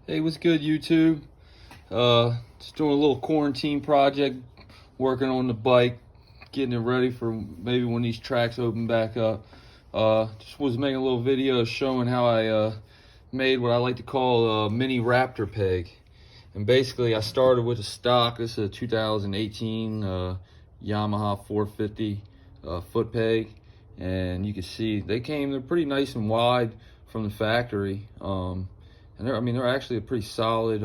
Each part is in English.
Hey, what's good, YouTube? Just doing a little quarantine project, working on the bike, getting it ready for maybe when these tracks open back up. Just was making a little video showing how I made what I like to call a mini Raptor peg. And basically, I started with a stock. This is a 2018 Yamaha 450 foot peg, and you can see they're pretty nice and wide from the factory. And they're actually a pretty solid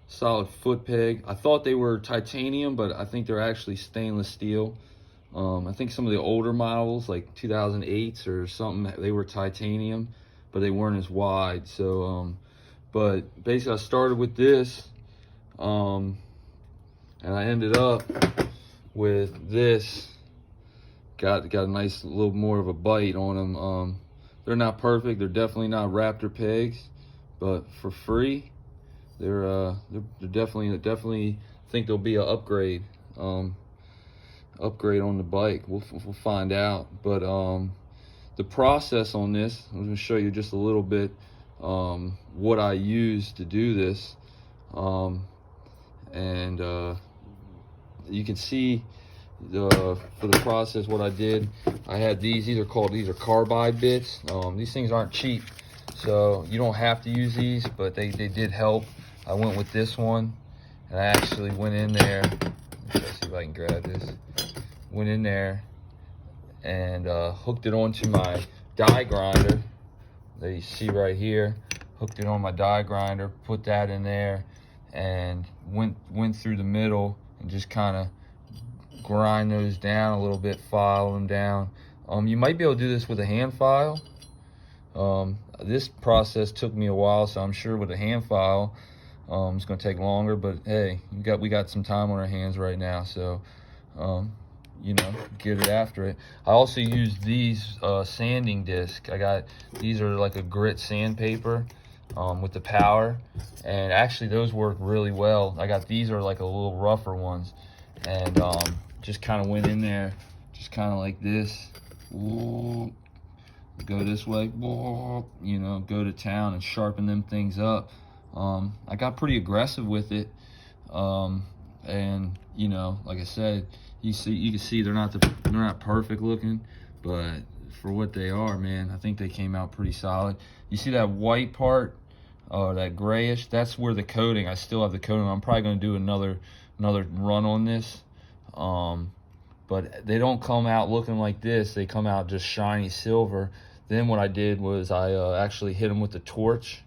foot peg. I thought they were titanium, but I think they're actually stainless steel. I think some of the older models, like 2008s or something, they were titanium, but they weren't as wide. So, but basically I started with this, and I ended up with this. Got a nice little more of a bite on them. They're not perfect. They're definitely not Raptor pegs, but for free, they're definitely think they'll be an upgrade. Upgrade on the bike. We'll find out. But the process on this, I'm going to show you just a little bit what I use to do this, and you can see for the process what I did. I had these are carbide bits. These things aren't cheap, so you don't have to use these, but they did help. I went with this one, and I actually went in there. Let's see if I can grab this. Went in there and hooked it onto my die grinder that you see right here. Hooked it on my die grinder, put that in there, and went through the middle and just kind of grind those down a little bit, file them down. You might be able to do this with a hand file. This process took me a while, so I'm sure with a hand file it's going to take longer, but hey, we got some time on our hands right now, so you know, get it after it. I also use these sanding discs. These are like a grit sandpaper with the power, and actually those work really well. These are like a little rougher ones, and just kind of went in there, just kind of like this. Ooh, go this way, you know, go to town and sharpen them things up. I got pretty aggressive with it, and you know, like I said, you can see they're not perfect looking, but for what they are, man, I think they came out pretty solid. You see that white part, that grayish, that's where the coating, I still have the coating. I'm probably going to do another run on this, but they don't come out looking like this. They come out just shiny silver. Then what I did was I actually hit them with the torch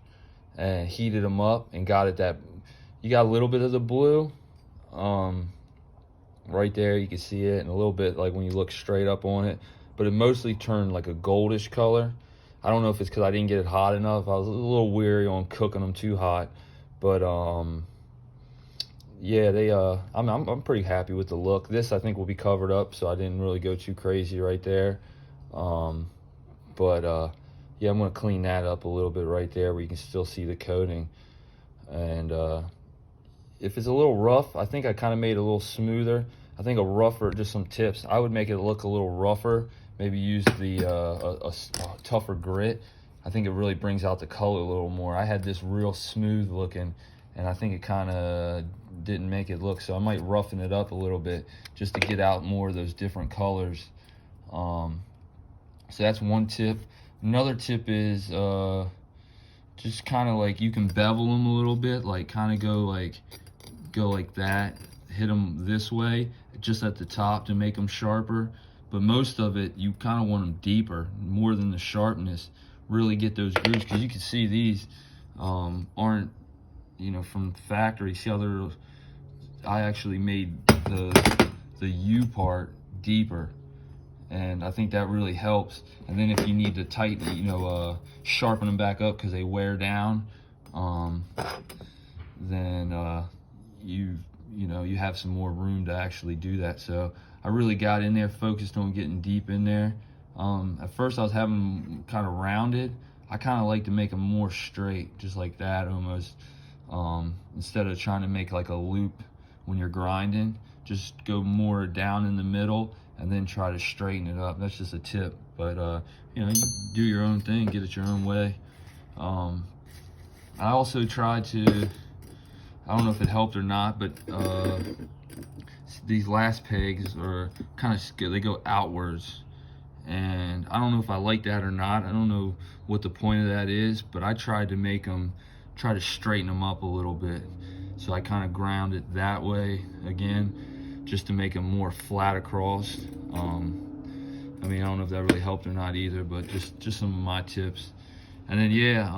and heated them up and got it that you got a little bit of the blue right there, you can see it, and a little bit like when you look straight up on it, but it mostly turned like a goldish color. I don't know if it's because I didn't get it hot enough. I was a little weary on cooking them too hot, but yeah, I'm pretty happy with the look. This I think will be covered up, so I didn't really go too crazy right there. But yeah, I'm gonna clean that up a little bit right there where you can still see the coating. And if it's a little rough, I think I kind of made it a little smoother. I think a rougher, just some tips, I would make it look a little rougher. Maybe use the a tougher grit. I think it really brings out the color a little more. I had this real smooth looking, and I think it kind of didn't make it look, so I might roughen it up a little bit just to get out more of those different colors. So that's one tip. Another tip is just kind of like, you can bevel them a little bit, like kind of go like that, hit them this way just at the top to make them sharper, but most of it you kind of want them deeper, more than the sharpness. Really get those grooves, because you can see these aren't, you know, from factory. See how they're, I actually made the U part deeper, and I think that really helps. And then if you need to tighten, you know, sharpen them back up because they wear down, then you know, you have some more room to actually do that. So I really got in there, focused on getting deep in there. At first I was having them kind of rounded. I kind of like to make them more straight, just like that almost. Instead of trying to make like a loop when you're grinding, just go more down in the middle and then try to straighten it up. That's just a tip, but you know, you do your own thing, get it your own way. I also tried to, I don't know if it helped or not, but these last pegs are kind of, they go outwards. And I don't know if I like that or not. I don't know what the point of that is, but I tried to make them, try to straighten them up a little bit. So I kind of ground it that way again, just to make them more flat across. I mean, I don't know if that really helped or not either, but just some of my tips. And then yeah,